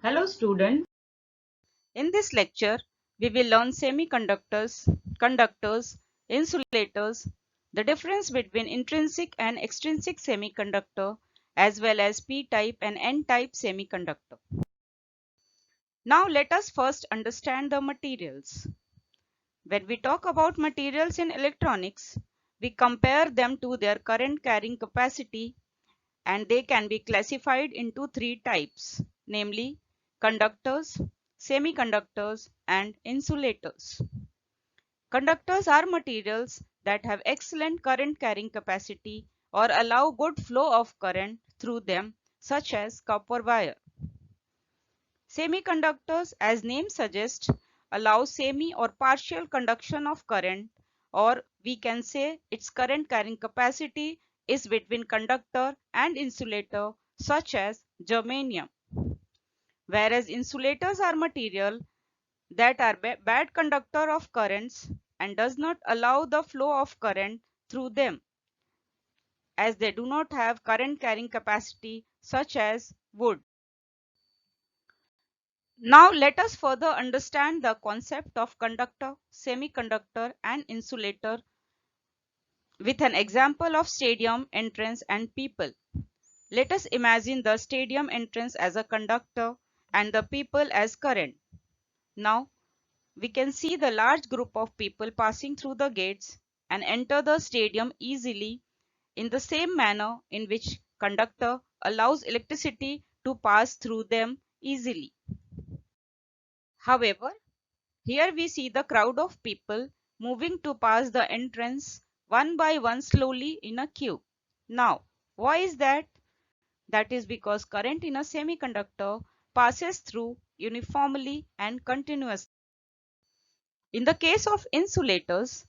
Hello student. In this lecture, we will learn semiconductors, conductors, insulators, the difference between intrinsic and extrinsic semiconductor as well as p-type and n-type semiconductor. Now let us first understand the materials. When we talk about materials in electronics, we compare them to their current carrying capacity and they can be classified into three types, namely conductors, semiconductors, and insulators. Conductors are materials that have excellent current carrying capacity or allow good flow of current through them, such as copper wire. Semiconductors, as name suggests, allow semi or partial conduction of current, or we can say its current carrying capacity is between conductor and insulator, such as germanium. Whereas insulators are material that are bad conductor of currents and does not allow the flow of current through them, as they do not have current carrying capacity such as wood. Now let us further understand the concept of conductor, semiconductor and insulator with an example of stadium entrance and people. Let us imagine the stadium entrance as a conductor and the people as current. Now we can see the large group of people passing through the gates and enter the stadium easily in the same manner in which conductor allows electricity to pass through them easily. However, here we see the crowd of people moving to pass the entrance one by one slowly in a queue. Now, why is that? That is because current in a semiconductor passes through uniformly and continuously. In the case of insulators,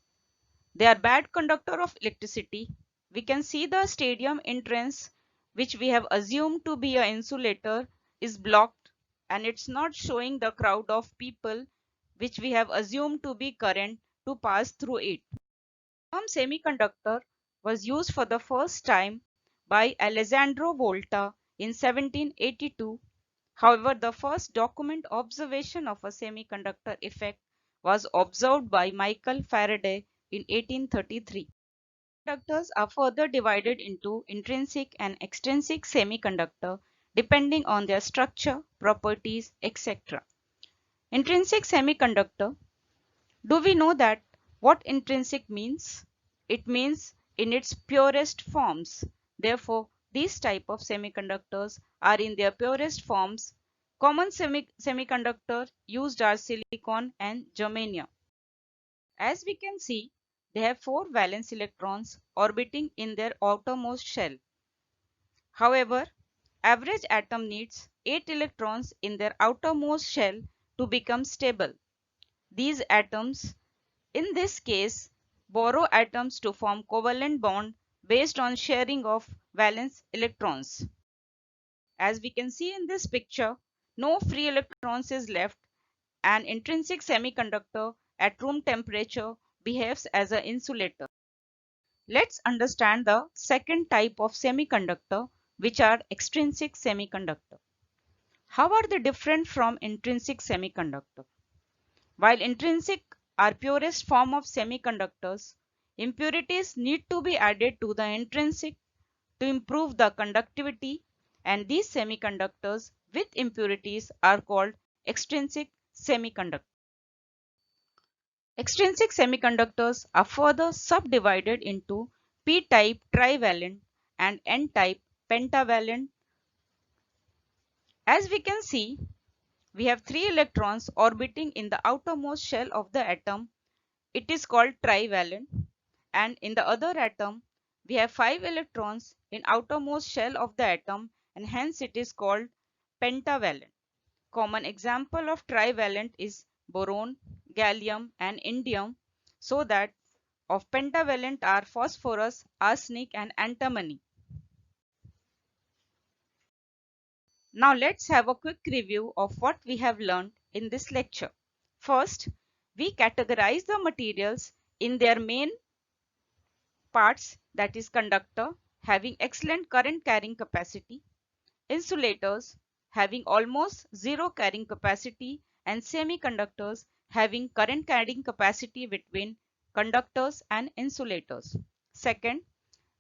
they are bad conductor of electricity. We can see the stadium entrance, which we have assumed to be an insulator, is blocked and it's not showing the crowd of people which we have assumed to be current to pass through it. The term semiconductor was used for the first time by Alessandro Volta in 1782. However, the first document observation of a semiconductor effect was observed by Michael Faraday in 1833. Semiconductors are further divided into intrinsic and extrinsic semiconductor depending on their structure, properties, etc. Intrinsic semiconductor. Do we know that what intrinsic means? It means in its purest forms. Therefore, these type of semiconductors are in their purest forms. Common semiconductor used are silicon and germanium. As we can see, they have 4 valence electrons orbiting in their outermost shell. However, average atom needs 8 electrons in their outermost shell to become stable. These atoms, in this case, borrow atoms to form covalent bond based on sharing of valence electrons. As we can see in this picture, no free electrons is left. An intrinsic semiconductor at room temperature behaves as an insulator. Let's understand the second type of semiconductor, which are extrinsic semiconductor. How are they different from intrinsic semiconductor? While intrinsic are purest form of semiconductors, impurities need to be added to the intrinsic to improve the conductivity, and these semiconductors with impurities are called extrinsic semiconductors. Extrinsic semiconductors are further subdivided into p-type trivalent and n-type pentavalent. As we can see, we have 3 electrons orbiting in the outermost shell of the atom. It is called trivalent. And in the other atom, we have 5 electrons in outermost shell of the atom, and hence it is called pentavalent. Common example of trivalent is boron, gallium and indium, so that of pentavalent are phosphorus, arsenic and antimony. Now let's have a quick review of what we have learned in this lecture. First, we categorize the materials in their main parts, that is conductor having excellent current carrying capacity, insulators having almost zero carrying capacity, and semiconductors having current carrying capacity between conductors and insulators. Second,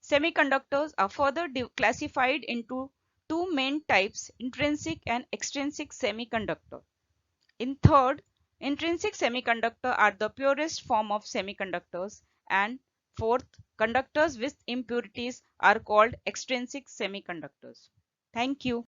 semiconductors are further classified into two main types, intrinsic and extrinsic semiconductor. In third, intrinsic semiconductor are the purest form of semiconductors, and fourth, conductors with impurities are called extrinsic semiconductors. Thank you.